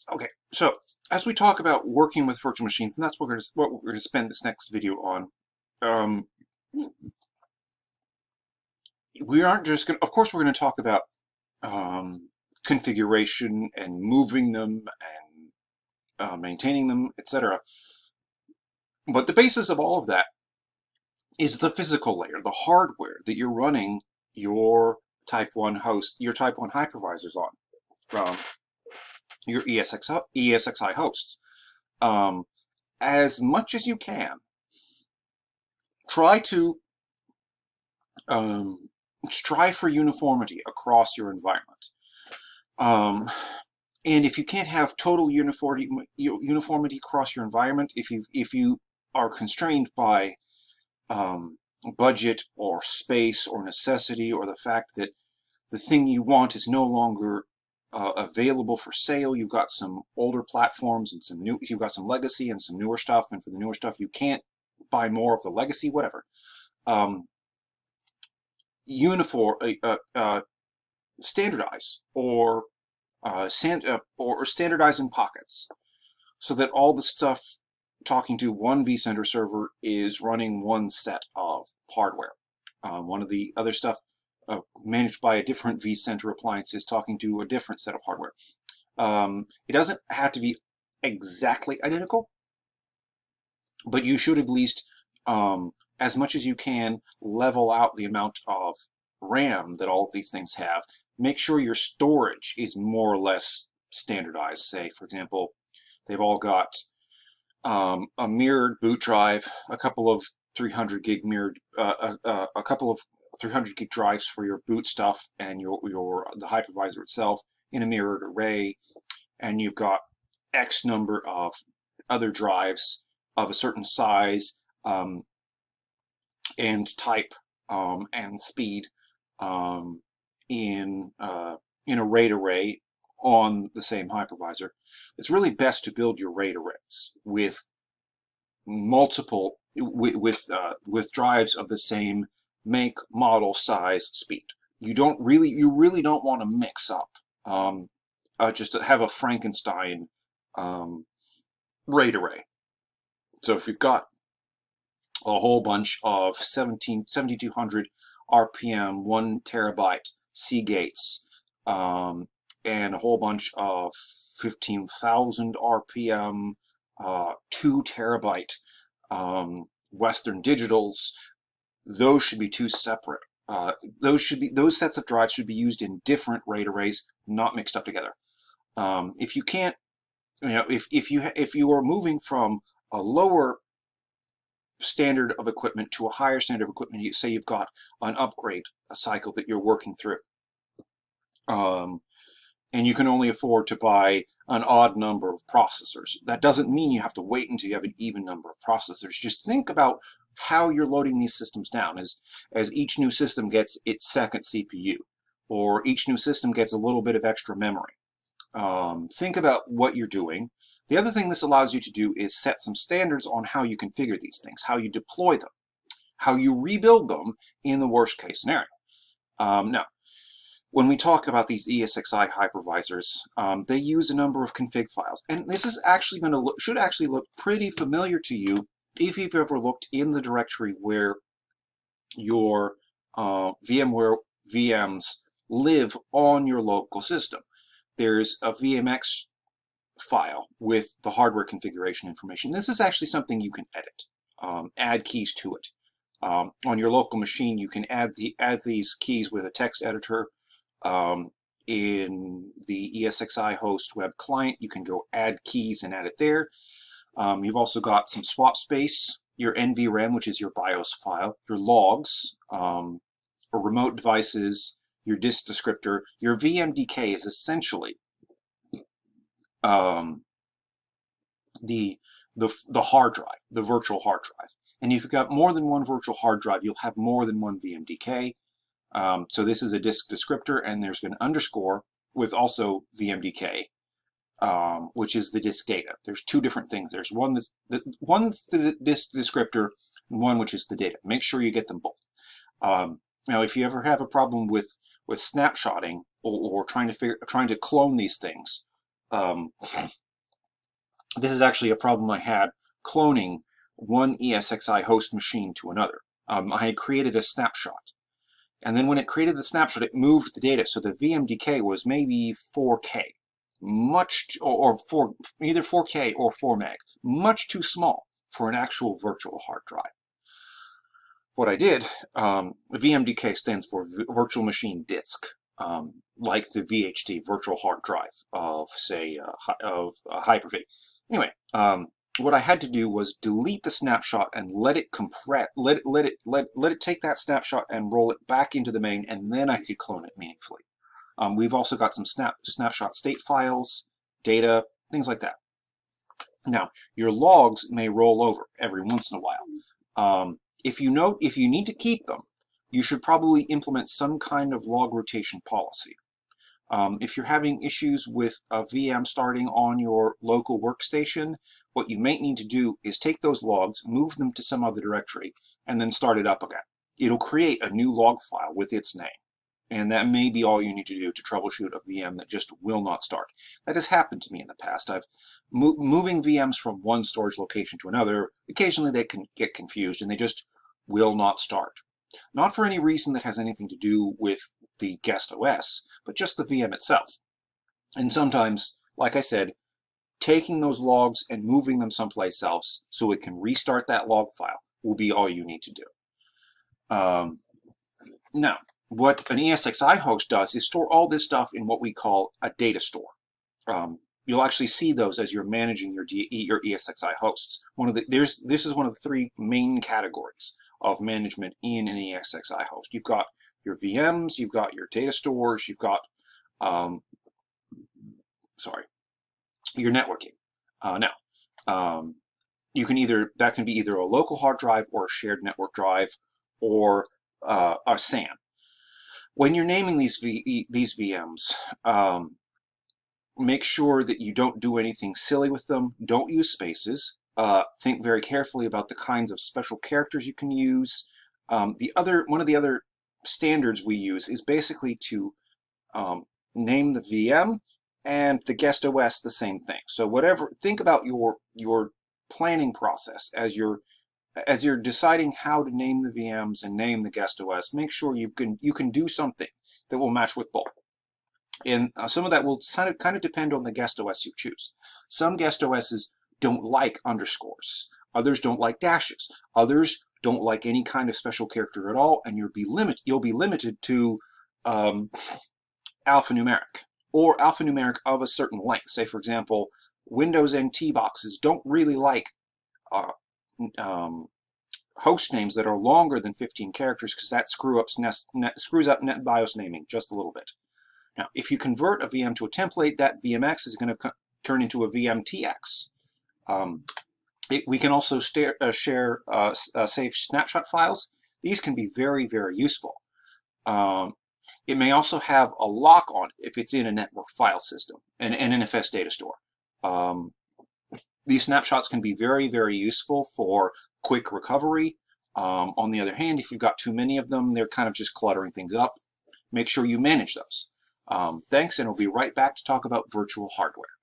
Okay, so as we talk about working with virtual machines, and that's what we're going to spend this next video on, um, we aren't just going to, of course, we're going to talk about configuration and moving them and maintaining them, etc. But the basis of all of that is the physical layer, the hardware that you're running your Type 1 host, your Type 1 hypervisors on, your ESXi hosts. As much as you can, try to um, strive for uniformity across your environment. And if you can't have total uniformity across your environment, if you are constrained by budget or space or necessity, or the fact that the thing you want is no longer available for sale, you've got some older platforms and you've got some legacy and some newer stuff, and for the newer stuff you can't buy more of the legacy, whatever. Standardize or standardize in pockets, so that all the stuff talking to one vCenter server is running one set of hardware. One of the other stuff managed by a different vCenter appliance is talking to a different set of hardware. It doesn't have to be exactly identical, but you should at least, as much as you can, level out the amount of RAM that all of these things have. Make sure your storage is more or less standardized. Say, for example, they've all got a mirrored boot drive, a couple of 300 gig mirrored, a couple of 300 gig drives for your boot stuff, and the hypervisor itself in a mirrored array, and you've got X number of other drives of a certain size and type and speed in a RAID array on the same hypervisor. It's really best to build your RAID arrays with multiple with drives of the same make, model, size, speed. You really don't want to mix up. Just to have a Frankenstein RAID array. So if you've got a whole bunch of 7200 RPM, 1 terabyte Seagates, and a whole bunch of 15,000 RPM, 2 terabyte Western Digitals, those should be two separate. Those sets of drives should be used in different RAID arrays, not mixed up together. If you can't, if you are moving from a lower standard of equipment to a higher standard of equipment, you say you've got an upgrade, a cycle that you're working through, and you can only afford to buy an odd number of processors. That doesn't mean you have to wait until you have an even number of processors. Just think about how you're loading these systems down as each new system gets its second CPU, or each new system gets a little bit of extra memory. Think about what you're doing. The other thing this allows you to do is set some standards on how you configure these things, how you deploy them, how you rebuild them in the worst case scenario. Now, when we talk about these ESXi hypervisors, they use a number of config files, and this is actually should actually look pretty familiar to you if you've ever looked in the directory where your VMware VMs live on your local system. There's a VMX file with the hardware configuration information. This is actually something you can edit, add keys to it. On your local machine, you can add these keys with a text editor. In the ESXi host web client, you can go add keys and add it there. You've also got some swap space, your NVRAM, which is your BIOS file, your logs, or remote devices, your disk descriptor. Your VMDK is essentially the hard drive, the virtual hard drive. And if you've got more than one virtual hard drive, you'll have more than one VMDK. So this is a disk descriptor, and there's an underscore with also VMDK, which is the disk data. There's two different things. There's one's the disk descriptor, and one which is the data. Make sure you get them both. Now, if you ever have a problem with snapshotting or trying to clone these things, this is actually a problem I had cloning one ESXi host machine to another. I had created a snapshot, and then when it created the snapshot, it moved the data, so the VMDK was maybe 4K, either 4K or 4 meg, much too small for an actual virtual hard drive. What I did, VMDK stands for Virtual Machine Disk, like the VHD, Virtual Hard Drive of, say, Hyper-V. Anyway, what I had to do was delete the snapshot and let it compress, let it take that snapshot and roll it back into the main, and then I could clone it meaningfully. We've also got some snapshot state files, data, things like that. Now, your logs may roll over every once in a while. If you need to keep them, you should probably implement some kind of log rotation policy. If you're having issues with a VM starting on your local workstation, what you may need to do is take those logs, move them to some other directory, and then start it up again. It'll create a new log file with its name. And that may be all you need to do to troubleshoot a VM that just will not start. That has happened to me in the past. I've moving VMs from one storage location to another. Occasionally they can get confused and they just will not start. Not for any reason that has anything to do with the guest OS, but just the VM itself. And sometimes, like I said, taking those logs and moving them someplace else so it can restart that log file will be all you need to do. Now, what an ESXi host does is store all this stuff in what we call a data store. You'll actually see those as you're managing your ESXi hosts. This is one of the three main categories of management in an ESXi host. You've got your VMs, you've got your data stores, you've got your networking. You can that can be either a local hard drive or a shared network drive or a SAN. When you're naming these VMs, make sure that you don't do anything silly with them. Don't use spaces. Think very carefully about the kinds of special characters you can use. One of the other standards we use is basically to name the VM and the guest OS the same thing. So think about your planning process as you're deciding how to name the VMs and name the guest OS. Make sure you can do something that will match with both. And some of that will kind of depend on the guest OS you choose. Some guest OSs don't like underscores. Others don't like dashes. Others don't like any kind of special character at all, and you'll be limited to alphanumeric, or alphanumeric of a certain length. Say, for example, Windows NT boxes don't really like host names that are longer than 15 characters because that screws up NetBIOS naming just a little bit. Now, if you convert a VM to a template, that VMX is going to turn into a VMTX. We can also share save snapshot files. These can be very, very useful. It may also have a lock on it if it's in a network file system, an NFS data store. These snapshots can be very, very useful for quick recovery. On the other hand, if you've got too many of them, they're kind of just cluttering things up. Make sure you manage those. Thanks, and we'll be right back to talk about virtual hardware.